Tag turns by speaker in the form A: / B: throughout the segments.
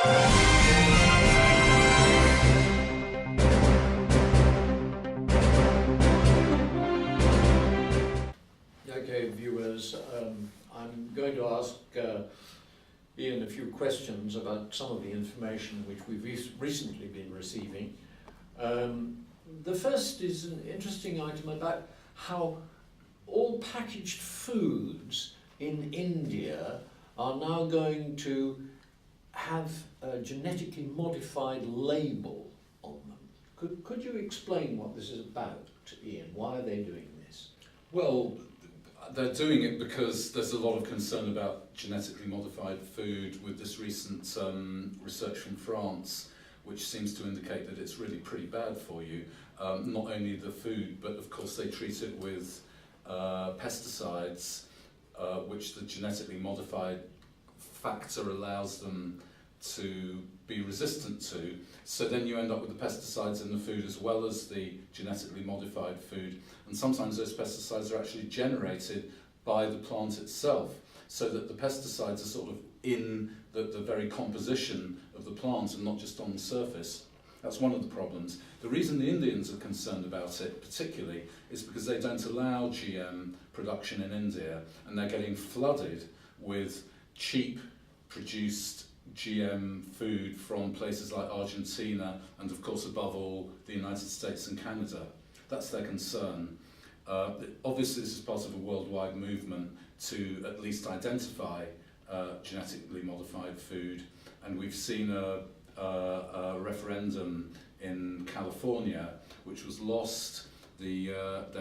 A: Okay, viewers, I'm going to ask Ian a few questions about some of the information which we've recently been receiving. The first is an interesting item about how all packaged foods in India are now going to have a genetically modified label on them. Could you explain what this is about, Ian? Why are they doing this?
B: Well, they're doing it because there's a lot of concern about genetically modified food with this recent research from France, which seems to indicate that it's really pretty bad for you. Not only the food, but of course they treat it with pesticides, which the genetically modified factor allows them to be resistant to. So then you end up with the pesticides in the food as well as the genetically modified food. And sometimes those pesticides are actually generated by the plant itself, so that the pesticides are sort of in the very composition of the plant and not just on the surface. That's one of the problems. The reason the Indians are concerned about it particularly is because they don't allow GM production in India, and they're getting flooded with cheap produced GM food from places like Argentina and of course above all the United States and Canada. That's their concern. Obviously this is part of a worldwide movement to at least identify genetically modified food, and we've seen a referendum in California which was lost. They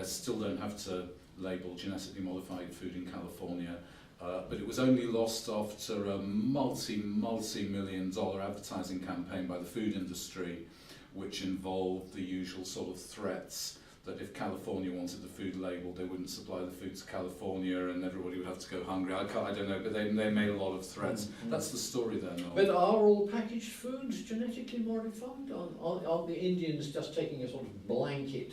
B: still don't have to label genetically modified food in California, but it was only lost after a multi-million-dollar advertising campaign by the food industry, which involved the usual sort of threats that if California wanted the food labelled, they wouldn't supply the food to California and everybody would have to go hungry. I don't know, but they made a lot of threats. Mm-hmm. That's the story there, Noel.
A: But are all packaged foods genetically modified? Are the Indians just taking a sort of blanket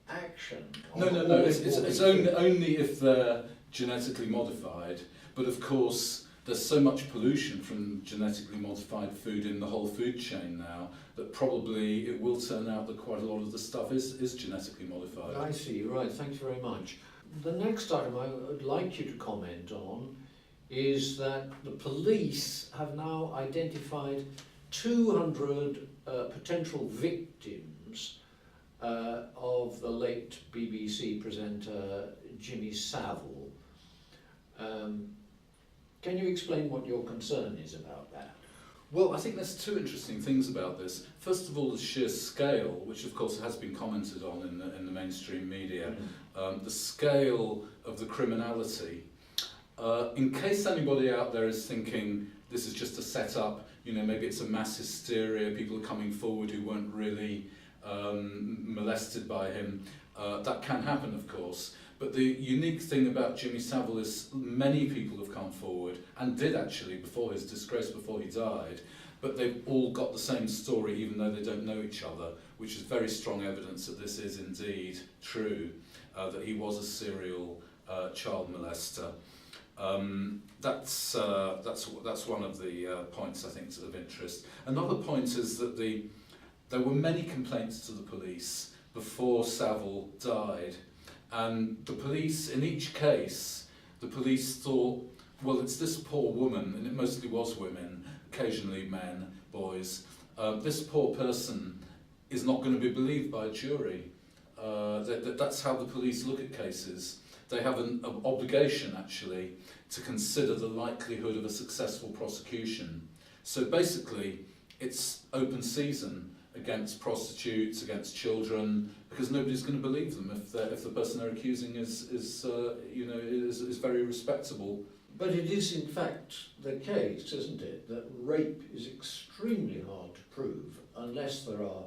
A: action?
B: No. It's only if they're genetically modified, but of course there's so much pollution from genetically modified food in the whole food chain now that probably it will turn out that quite a lot of the stuff is genetically modified.
A: I see, right, thanks very much. The next item I would like you to comment on is that the police have now identified 200 potential victims of the late BBC presenter Jimmy Savile. Can you explain what your concern is about that?
B: Well, I think there's two interesting things about this. First of all, the sheer scale, which of course has been commented on in the mainstream media, the scale of the criminality. In case anybody out there is thinking this is just a setup, you know, maybe it's a mass hysteria, people are coming forward who weren't really molested by him, that can happen, of course. But the unique thing about Jimmy Savile is many people have come forward, and did actually before his disgrace, before he died, but they've all got the same story even though they don't know each other, which is very strong evidence that this is indeed true, that he was a serial child molester. That's one of the points I think is of interest. Another point is that there were many complaints to the police before Savile died. And the police, in each case, the police thought, well, it's this poor woman, and it mostly was women, occasionally men, boys. This poor person is not going to be believed by a jury. That's how the police look at cases. They have an obligation, actually, to consider the likelihood of a successful prosecution. So basically, it's open season against prostitutes, against children, because nobody's going to believe them if the person they're accusing is very respectable.
A: But it is in fact the case, isn't it, that rape is extremely hard to prove unless there are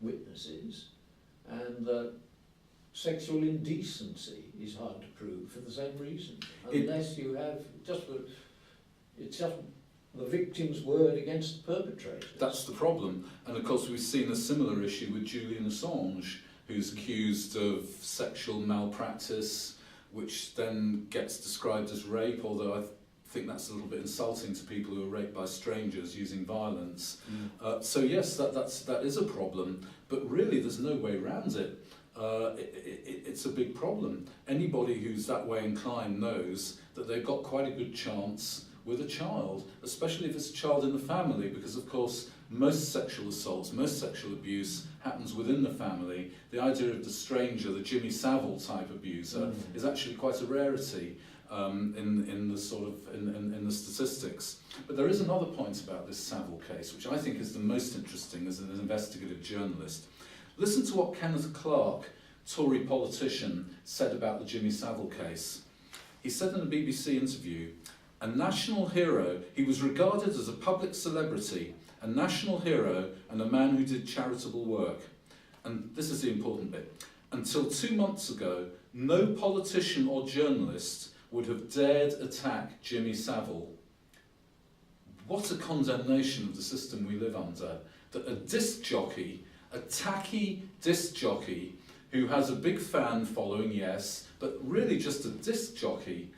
A: witnesses, and that sexual indecency is hard to prove for the same reason, unless you have it's just the victim's word against the perpetrator.
B: That's the problem. And of course we've seen a similar issue with Julian Assange, who's accused of sexual malpractice, which then gets described as rape, although I think that's a little bit insulting to people who are raped by strangers using violence. So yes, that is a problem, but really there's no way around it. It's a big problem. Anybody who's that way inclined knows that they've got quite a good chance with a child, especially if it's a child in the family, because of course most sexual assaults, most sexual abuse happens within the family. The idea of the stranger, the Jimmy Savile type abuser, is actually quite a rarity in the statistics. But there is another point about this Savile case, which I think is the most interesting as an investigative journalist. Listen to what Kenneth Clarke, Tory politician, said about the Jimmy Savile case. He said in a BBC interview, "A national hero, he was regarded as a public celebrity, a national hero and a man who did charitable work." And this is the important bit. "Until 2 months ago, no politician or journalist would have dared attack Jimmy Savile." What a condemnation of the system we live under, that a disc jockey, a tacky disc jockey, who has a big fan following, yes, but really just a disc jockey,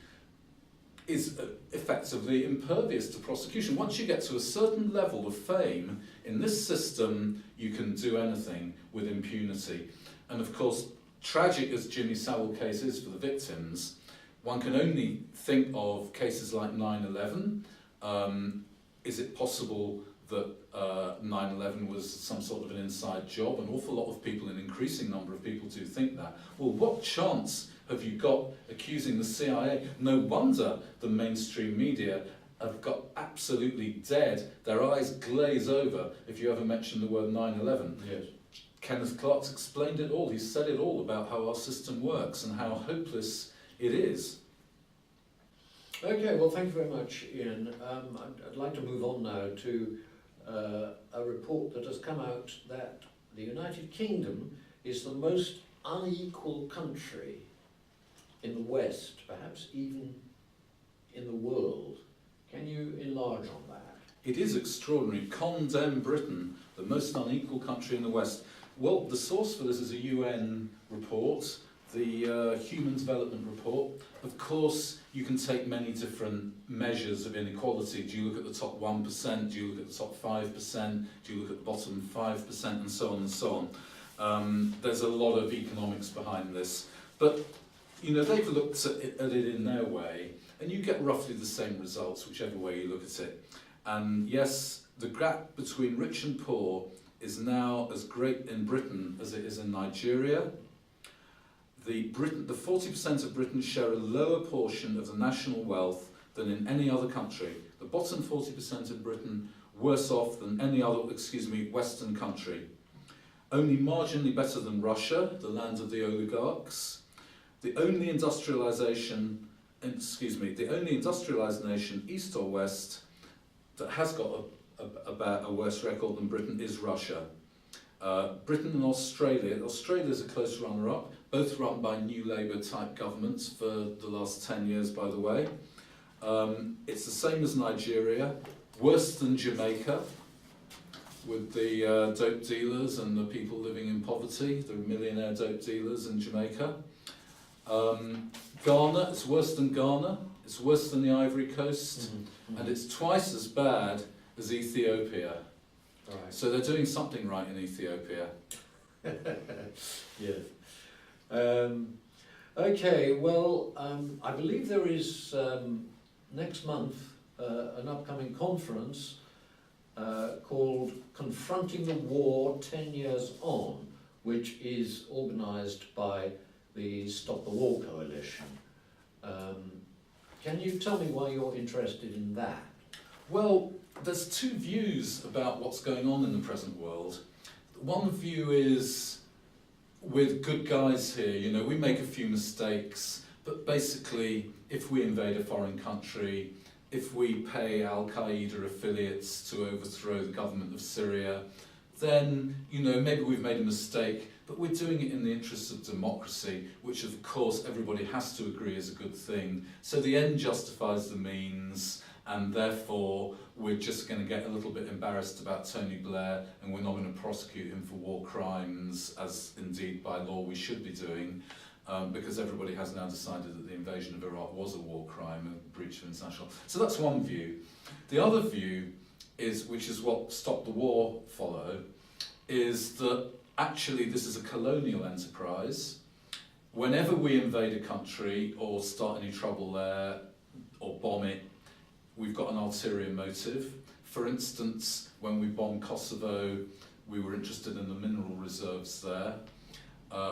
B: is effectively impervious to prosecution. Once you get to a certain level of fame in this system, you can do anything with impunity. And of course, tragic as Jimmy Savile case is for the victims, one can only think of cases like 9/11. Is it possible that 9/11 was some sort of an inside job? An awful lot of people, an increasing number of people do think that. Well, what chance have you got accusing the CIA? No wonder the mainstream media have got absolutely dead. Their eyes glaze over if you ever mention the word 9/11.
A: Yes.
B: Kenneth Clarke's explained it all. He's said it all about how our system works and how hopeless it is.
A: Okay, well, thank you very much, Ian. I'd like to move on now to a report that has come out that the United Kingdom is the most unequal country in the West, perhaps even in the world. Can you enlarge on that?
B: It is extraordinary. Condemn Britain, the most unequal country in the West. Well, the source for this is a UN report, the Human Development Report. Of course, you can take many different measures of inequality. Do you look at the top 1%? Do you look at the top 5%? Do you look at the bottom 5%? And so on and so on. There's a lot of economics behind this. But, you know, they've looked at it in their way, and you get roughly the same results, whichever way you look at it. And yes, the gap between rich and poor is now as great in Britain as it is in Nigeria. The 40% of Britain share a lower portion of the national wealth than in any other country. The bottom 40% of Britain worse off than any other, Western country. Only marginally better than Russia, the land of the oligarchs. The only industrialised nation, east or west, that has got a worse record than Britain is Russia. Britain and Australia. Australia's a close runner-up, both run by New Labour type governments for the last 10 years, by the way. It's the same as Nigeria, worse than Jamaica, with the dope dealers and the people living in poverty, the millionaire dope dealers in Jamaica. Ghana, it's worse than Ghana, it's worse than the Ivory Coast, and it's twice as bad as Ethiopia.
A: Right.
B: So they're doing something right in Ethiopia.
A: Yes. Okay, well, I believe there is next month an upcoming conference called Confronting the War 10 Years On, which is organised by the Stop the War Coalition. Can you tell me why you're interested in that?
B: Well, there's two views about what's going on in the present world. One view is, with good guys here, you know, we make a few mistakes, but basically, if we invade a foreign country, if we pay Al-Qaeda affiliates to overthrow the government of Syria, then, you know, maybe we've made a mistake, but we're doing it in the interests of democracy, which of course everybody has to agree is a good thing. So the end justifies the means, and therefore we're just going to get a little bit embarrassed about Tony Blair, and we're not going to prosecute him for war crimes, as indeed by law we should be doing. because everybody has now decided that the invasion of Iraq was a war crime, a breach of international. So that's one view. The other view is, which is what Stop the War follow, is that actually this is a colonial enterprise. Whenever we invade a country or start any trouble there or bomb it, we've got an ulterior motive. For instance, when we bombed Kosovo, we were interested in the mineral reserves there.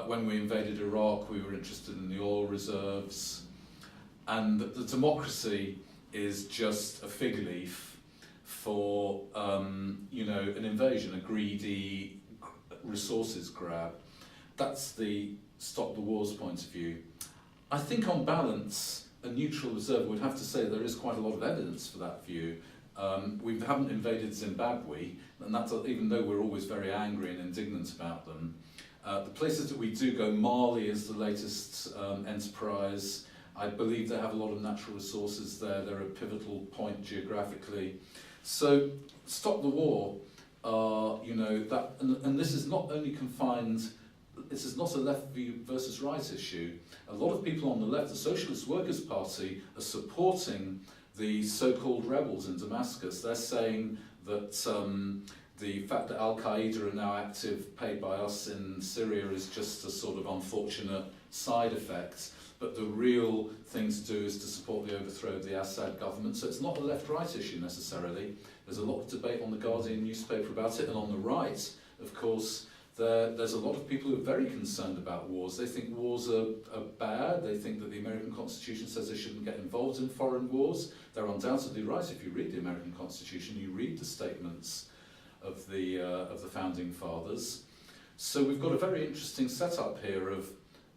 B: When we invaded Iraq, we were interested in the oil reserves. And the democracy is just a fig leaf for an invasion, a greedy resources grab. That's the Stop the War's point of view. I think on balance, a neutral observer would have to say there is quite a lot of evidence for that view. We haven't invaded Zimbabwe, and that's even though we're always very angry and indignant about them. The places that we do go, Mali is the latest enterprise. I believe they have a lot of natural resources there. They're a pivotal point geographically. So Stop the War, and this is not only confined, this is not a left versus right issue. A lot of people on the left, the Socialist Workers' Party, are supporting the so-called rebels in Damascus. They're saying that the fact that Al-Qaeda are now active, paid by us in Syria, is just a sort of unfortunate side effect. But the real thing to do is to support the overthrow of the Assad government. So it's not a left-right issue necessarily. There's a lot of debate on the Guardian newspaper about it. And on the right, of course, there's a lot of people who are very concerned about wars. They think wars are bad. They think that the American Constitution says they shouldn't get involved in foreign wars. They're undoubtedly right. If you read the American Constitution, you read the statements of the founding fathers. So we've got a very interesting setup here of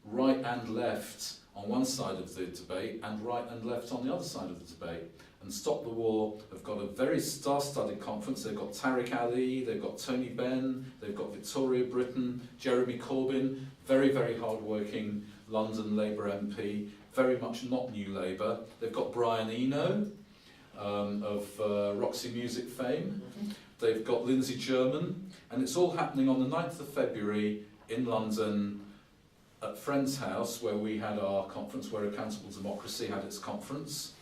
B: right and left on one side of the debate and right and left on the other side of the debate. And Stop the War have got a very star-studded conference. They've got Tariq Ali, they've got Tony Benn, they've got Victoria Britton, Jeremy Corbyn, very, very hard-working London Labour MP, very much not New Labour. They've got Brian Eno of Roxy Music fame. They've got Lindsay German, and it's all happening on the 9th of February in London at Friend's House, where we had our conference, where Accountable Democracy had its conference.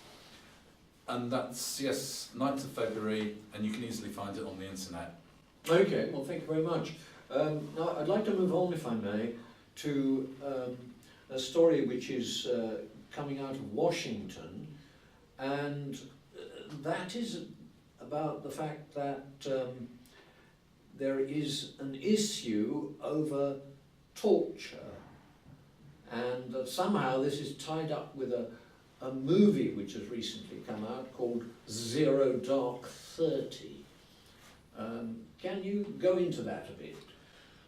B: And that's, yes, 9th of February, and you can easily find it on the internet.
A: Okay, well, thank you very much. Now, I'd like to move on, if I may, to a story which is coming out of Washington, and that is about the fact that there is an issue over torture, and that somehow this is tied up with a movie which has recently come out called Zero Dark 30. Can you go into that a bit?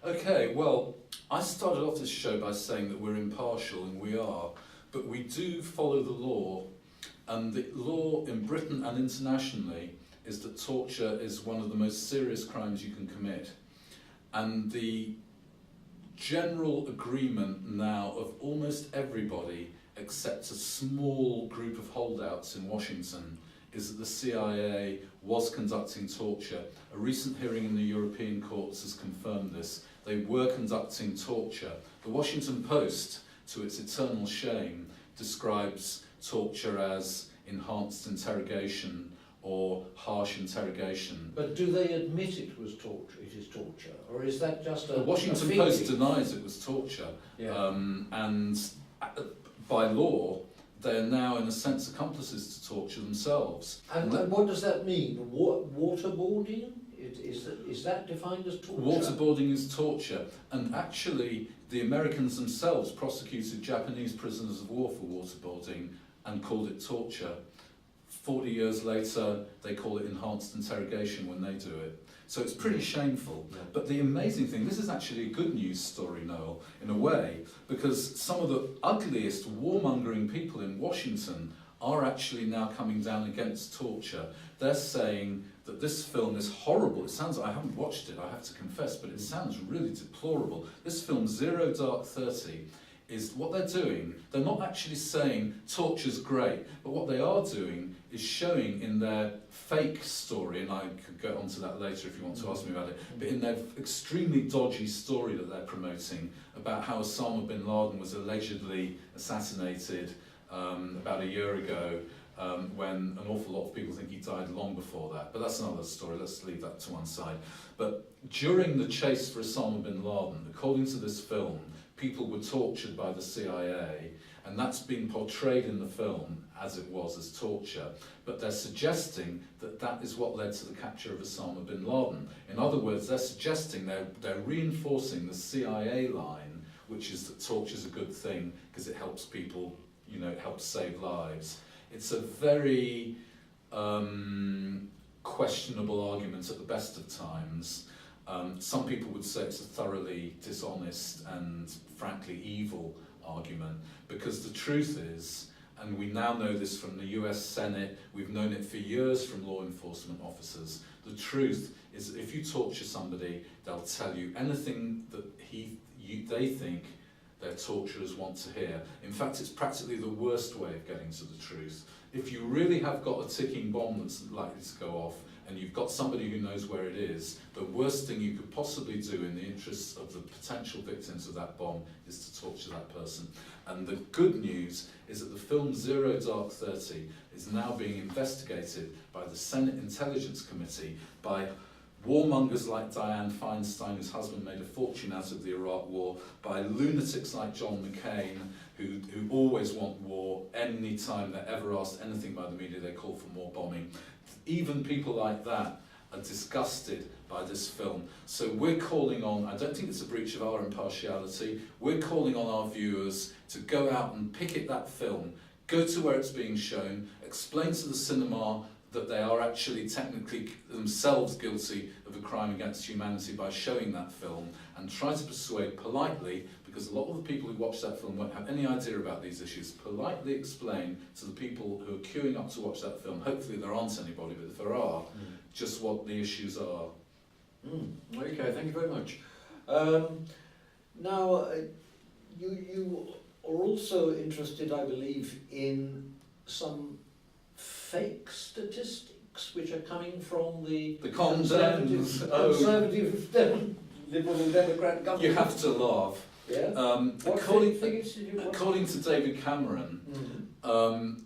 B: Okay, well, I started off this show by saying that we're impartial, and we are, but we do follow the law, and the law in Britain and internationally is that torture is one of the most serious crimes you can commit. And the general agreement now of almost everybody except a small group of holdouts in Washington is that the CIA was conducting torture. A recent hearing in the European courts has confirmed this. They were conducting torture. The Washington Post, to its eternal shame, describes torture as enhanced interrogation or harsh interrogation.
A: But do they admit it was torture? It is torture, or is that just a?
B: The Washington Post denies it was torture, and by law, they are now, in a sense, accomplices to torture themselves.
A: And what does that mean? Waterboarding? Is that defined as torture?
B: Waterboarding is torture, and actually, the Americans themselves prosecuted Japanese prisoners of war for waterboarding and called it torture. 40 years later, they call it enhanced interrogation when they do it. So it's pretty shameful.
A: Yeah.
B: But the amazing thing, this is actually a good news story, Noel, in a way, because some of the ugliest warmongering people in Washington are actually now coming down against torture. They're saying that this film is horrible. It sounds, I haven't watched it, I have to confess, but it sounds really deplorable. This film, Zero Dark 30, is what they're doing, they're not actually saying torture's great, but what they are doing is showing in their fake story, and I could go on to that later if you want to ask me about it, but in their extremely dodgy story that they're promoting about how Osama bin Laden was allegedly assassinated about a year ago, when an awful lot of people think he died long before that. But that's another story, let's leave that to one side. But during the chase for Osama bin Laden, according to this film, people were tortured by the CIA, and that's been portrayed in the film as it was, as torture. But they're suggesting that that is what led to the capture of Osama bin Laden. In other words, they're suggesting, they're reinforcing the CIA line, which is that torture is a good thing because it helps people, you know, it helps save lives. It's a very questionable argument at the best of times. Some people would say it's a thoroughly dishonest and frankly evil argument, because the truth is, and we now know this from the US Senate, we've known it for years from law enforcement officers, the truth is that if you torture somebody, they'll tell you anything that they think their torturers want to hear. In fact, it's practically the worst way of getting to the truth. If you really have got a ticking bomb that's likely to go off, and you've got somebody who knows where it is, the worst thing you could possibly do in the interests of the potential victims of that bomb is to torture that person. And the good news is that the film Zero Dark 30 is now being investigated by the Senate Intelligence Committee, by warmongers like Dianne Feinstein, whose husband made a fortune out of the Iraq War, by lunatics like John McCain, who always want war. Any time they're ever asked anything by the media, they call for more bombing. Even people like that are disgusted by this film. So we're calling on, I don't think it's a breach of our impartiality, we're calling on our viewers to go out and picket that film, go to where it's being shown, explain to the cinema that they are actually technically themselves guilty of a crime against humanity by showing that film, and try to persuade politely, because a lot of the people who watch that film won't have any idea about these issues, politely explain to the people who are queuing up to watch that film, hopefully there aren't anybody, but if there are, just what the issues are.
A: Okay, thank you very much. Now, you are also interested, I believe, in some fake statistics which are coming from the conservative Liberal and Democrat government.
B: You have to laugh.
A: Yeah.
B: According to David Cameron,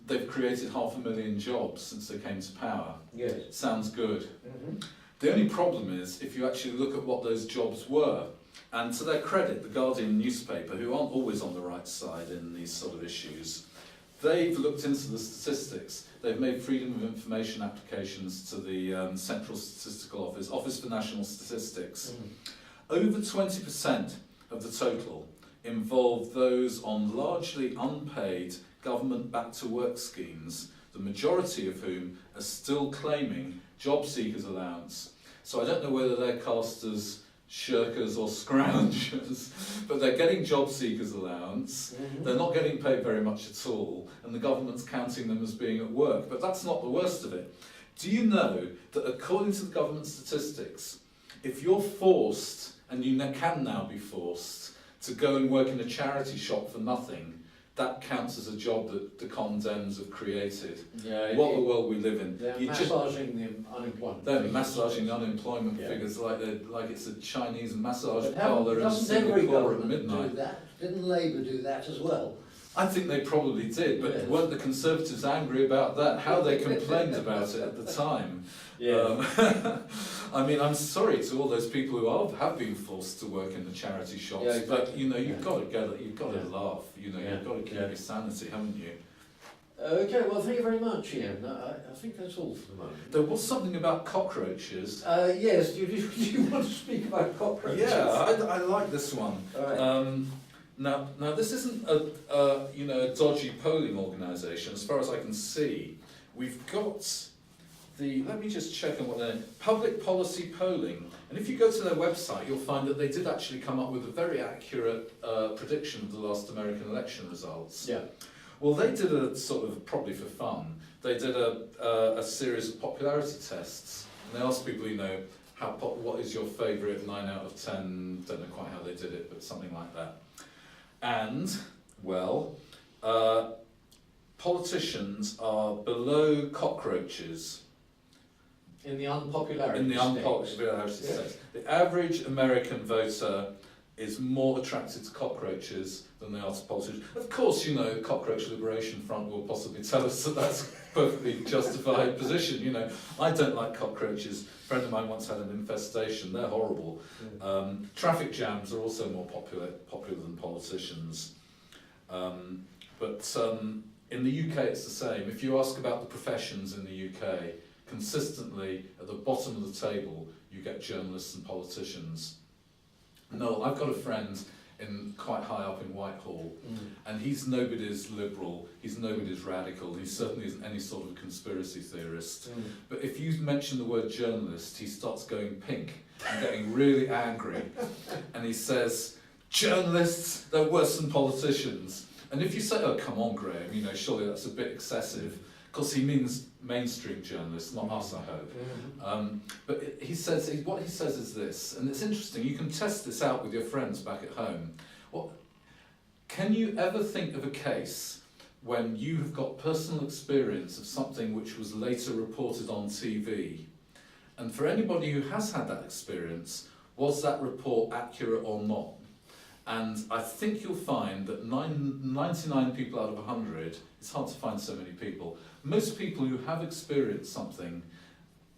B: they've created 500,000 jobs since they came to power.
A: Yes.
B: Sounds good. The only problem is if you actually look at what those jobs were, and to their credit, the Guardian newspaper, who aren't always on the right side in these sort of issues, they've looked into the statistics. They've made Freedom of Information applications to the Central Statistical Office, Office for National Statistics. Over 20% of the total involve those on largely unpaid government back-to-work schemes, the majority of whom are still claiming job seekers allowance. So I don't know whether they're cast as shirkers or scroungers, but they're getting job seekers allowance, they're not getting paid very much at all, and the government's counting them as being at work. But that's not the worst of it. Do you know that according to the government statistics, if you're forced, and you can now be forced, to go and work in a charity shop for nothing, that counts as a job that the con Dems have created. Yeah, what a world we live in.
A: They're massaging the unemployment.
B: They're massaging the unemployment figures like it's a Chinese massage parlour in Singapore at midnight.
A: Do that? Didn't Labour do that as well?
B: I think they probably did, but weren't the Conservatives angry about that? How they complained about it at the time. I mean, I'm sorry to all those people who have been forced to work in the charity shops, but you know, you've got to get it. You've got to laugh. You know, you've got to keep your sanity, haven't you?
A: Okay, well, thank you very much, Ian. I think that's all for the moment.
B: There was something about cockroaches.
A: Yes, do you want to speak about cockroaches?
B: Yeah, I like this one.
A: All right.
B: Now, this isn't a dodgy polling organisation. As far as I can see, we've got let me just check on what they're public policy polling. And if you go to their website, you'll find that they did actually come up with a very accurate prediction of the last American election results.
A: Yeah.
B: Well, they did a sort of, probably for fun, they did a series of popularity tests. And they asked people, you know, what is your favourite 9 out of 10, don't know quite how they did it, but something like that. And Well, politicians are below cockroaches
A: In the unpopularity
B: in the
A: state.
B: unpopularity state. The average American voter is more attracted to cockroaches than they are to politicians. Of course, you know, Cockroach Liberation Front will possibly tell us that that's a perfectly justified position. You know, I don't like cockroaches. A friend of mine once had an infestation. They're horrible. Traffic jams are also more popular than politicians. But in the UK, it's the same. If you ask about the professions in the UK, consistently at the bottom of the table, you get journalists and politicians. Noel, I've got a friend in quite high up in Whitehall, and he's nobody's liberal, he's nobody's radical, he certainly isn't any sort of conspiracy theorist. But if you mention the word journalist, he starts going pink and getting really angry, and he says, journalists, they're worse than politicians. And if you say, oh, come on, Graham, you know, surely that's a bit excessive, of course he means mainstream journalists, not us, I hope. But what he says is this, and it's interesting, you can test this out with your friends back at home. Can you ever think of a case when you have got personal experience of something which was later reported on TV? And for anybody who has had that experience, was that report accurate or not? And I think you'll find that 99 people out of 100, it's hard to find so many people, most people who have experienced something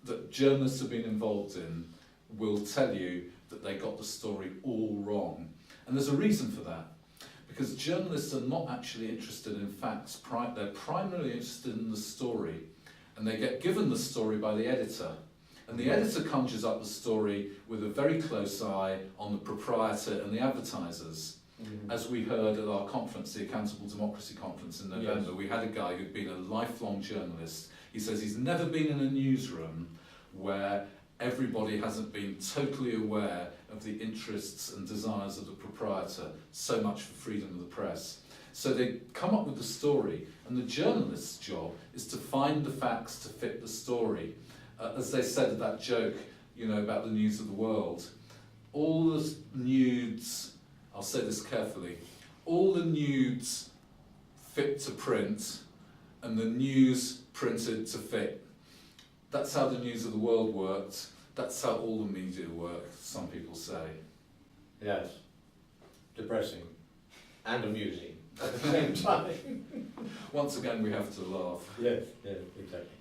B: that journalists have been involved in will tell you that they got the story all wrong. And there's a reason for that, because journalists are not actually interested in facts, they're primarily interested in the story, and they get given the story by the editor. And the editor conjures up the story with a very close eye on the proprietor and the advertisers. As we heard at our conference, the Accountable Democracy Conference in November, we had a guy who'd been a lifelong journalist. He says he's never been in a newsroom where everybody hasn't been totally aware of the interests and desires of the proprietor. So much for freedom of the press. So they come up with the story, and the journalist's job is to find the facts to fit the story. As they said of that joke, you know, about the news of the world, all the nudes, I'll say this carefully, all the nudes fit to print, and the news printed to fit. That's how the news of the world worked. That's how all the media worked, some people say.
A: Yes. Depressing. And amusing at the same time.
B: Once again, we have to laugh.
A: Yes, exactly.